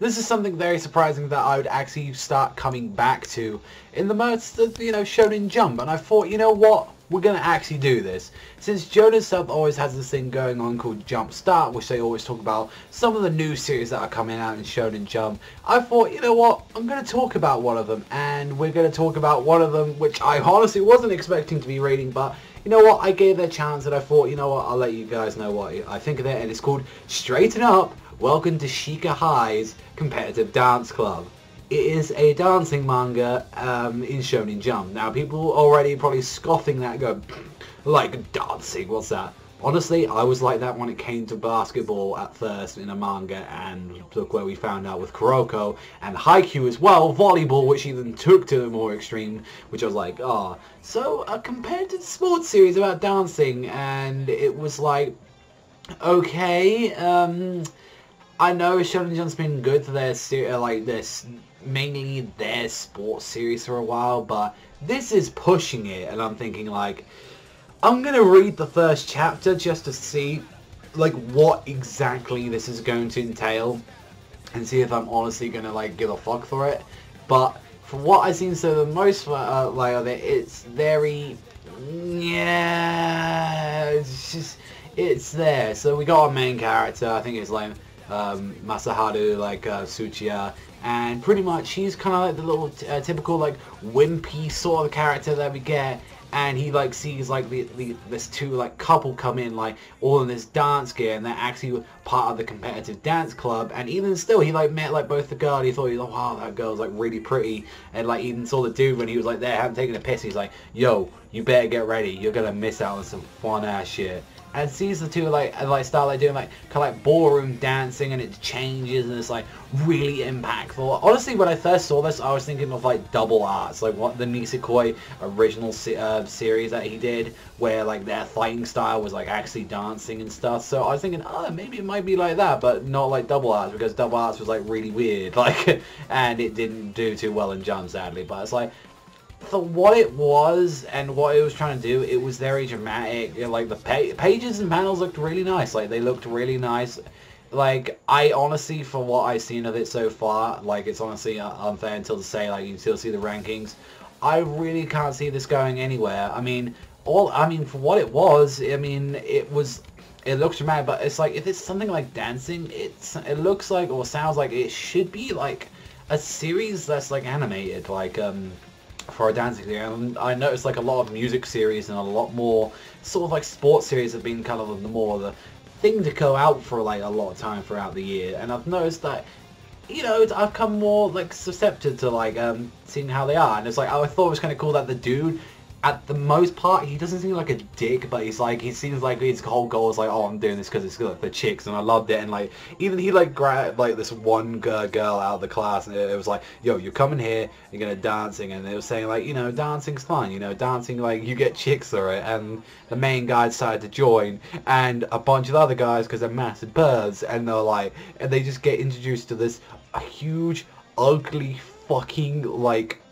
this is something very surprising that I would actually start coming back to in the most of, Shonen Jump. And I thought, you know what? We're going to actually do this. Since Jonas Sub always has this thing going on called Jump Start, which they always talk about some of the new series that are coming out in Shonen Jump, I thought, you know what? I'm going to talk about one of them. And we're going to talk about one of them, which I honestly wasn't expecting to be reading, but you know what? I gave it a chance and I thought, you know what? I'll let you guys know what I think of it. And it's called Straighten Up! Welcome to Shika High's Competitive Dance Club. It is a dancing manga in Shonen Jump. Now, people already probably scoffing that, go, like, dancing, what's that? Honestly, I was like that when it came to basketball at first in a manga, and look where we found out with Kuroko, and Haikyuu as well, volleyball, which even took to the more extreme, which I was like, ah. So, a competitive sports series about dancing, and it was like, okay, I know Shonen Jump's been good for their mainly their sports series for a while, but this is pushing it, and I'm thinking like, I'm gonna read the first chapter just to see like what exactly this is going to entail, and see if I'm honestly gonna like give a fuck for it. But from what I've seen so the most like of it, it's very, yeah, it's there. So we got our main character, I think it's like Masaharu, like Tsuchiya, and pretty much he's kind of like the little typical like wimpy sort of character that we get, and he like sees like this two like couple come in like all in this dance gear, and they're actually part of the competitive dance club. And even still, he like met like both the girl, and he thought, like, wow, that girl's like really pretty, and like even saw the dude when he was like there having taken a piss, he's like, yo, you better get ready, you're gonna miss out on some fun ass shit. And sees the two like start like doing like kind of like ballroom dancing, and it changes, and it's like really impactful. Honestly, when I first saw this, I was thinking of like Double Arts, like what the Nisekoi original series that he did, where like their fighting style was like actually dancing and stuff. So I was thinking, oh, maybe it might be like that, but not like Double Arts, because Double Arts was like really weird, like, and it didn't do too well in Jump, sadly. But it's like, for what it was and what it was trying to do, it was very dramatic. Like the pages and panels looked really nice. Like they looked really nice. Like I honestly, for what I've seen of it so far, like it's honestly unfair until to say like you still see the rankings. I really can't see this going anywhere. I mean, for what it was, I mean, it looks dramatic, but it's like if it's something like dancing, it looks like or sounds like it should be like a series that's like animated, like for a dancing series. And I noticed like a lot of music series and a lot more sort of like sports series have been kind of the thing to go out for like a lot of time throughout the year. And I've noticed that, you know, I've come more like susceptible to like seeing how they are. And it's like, I thought it was kind of cool that the dude, at the most part, he doesn't seem like a dick, but he seems like his whole goal is like, oh, I'm doing this because it's like the chicks, and I loved it. And like, even he like grabbed like this one girl out of the class, and it was like, yo, you're coming here, you're gonna dancing, and they were saying like, you know, dancing's fun, you know, dancing, like, you get chicks through it. And the main guy decided to join, and a bunch of other guys, because they're massive birds, and they're like, and they just get introduced to this huge, ugly, fucking like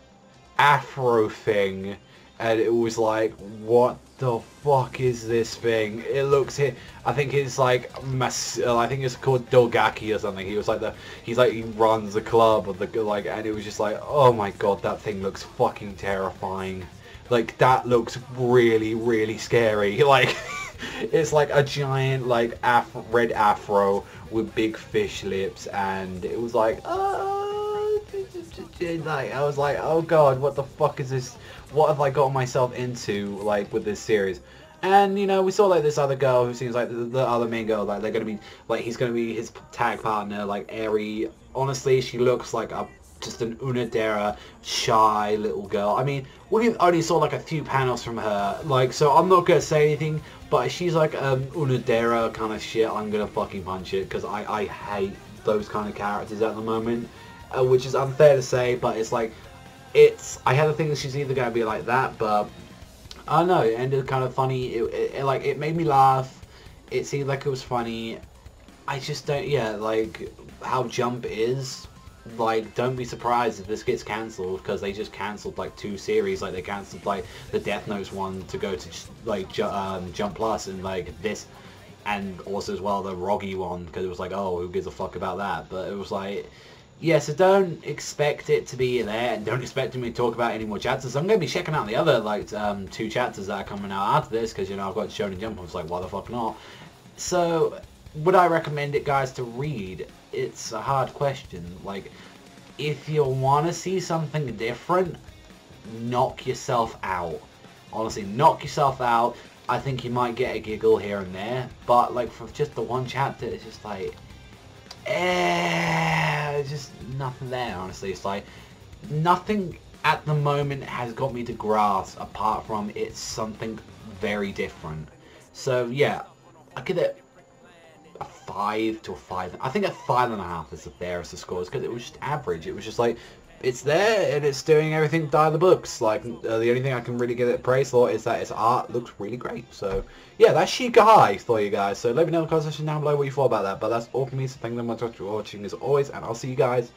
afro thing. And it was like, what the fuck is this thing? It looks here. I think it's like I think it's called Dogaki or something. He was like he runs the club or the like, and it was just like, oh my god, that thing looks fucking terrifying. Like that looks really, really scary. Like it's like a giant like red afro with big fish lips, and it was like, like I was like, oh god, what the fuck is this? What have I gotten myself into, like, with this series? And, you know, we saw, like, this other girl who seems like the other main girl, like, they're gonna be, like, he's gonna be his tag partner, like, Eri. Honestly, she looks like just an Unadera, shy little girl. I mean, we only saw, like, a few panels from her, like, so I'm not gonna say anything, but she's, like, Unadera kind of shit. I'm gonna fucking punch it, because I hate those kind of characters at the moment, which is unfair to say, but it's, like, I had a thing that she's either going to be like that, but I don't know, it ended kind of funny. It made me laugh. It seemed like it was funny. I just don't, yeah, like, how Jump is, like, don't be surprised if this gets cancelled, because they just cancelled, like, 2 series. Like, they cancelled, like, the Death Notes one to go to, like, Jump Plus, and, like, this, and also as well the Roggy one, because it was like, oh, who gives a fuck about that? But it was like, Yeah, so don't expect it to be there, and don't expect me to talk about any more chapters. I'm going to be checking out the other, like, 2 chapters that are coming out after this, because, you know, I've got Shonen Jump. I was like, why the fuck not? So, would I recommend it, guys, to read? It's a hard question. Like, if you want to see something different, knock yourself out. Honestly, knock yourself out. I think you might get a giggle here and there, but, like, for just the 1 chapter, it's just like... just nothing there, honestly. It's like nothing at the moment has got me to grasp apart from it's something very different. So yeah, I give it a 5 to a 5. I think a 5.5 is the fairest of scores, because it was just average. It was just like, it's there and it's doing everything by the books. Like, the only thing I can really give it praise for is that its art looks really great. So yeah, that's Shika for you guys. So let me know in the comment section down below what you thought about that. But that's all for me. So thank you very much for watching as always, and I'll see you guys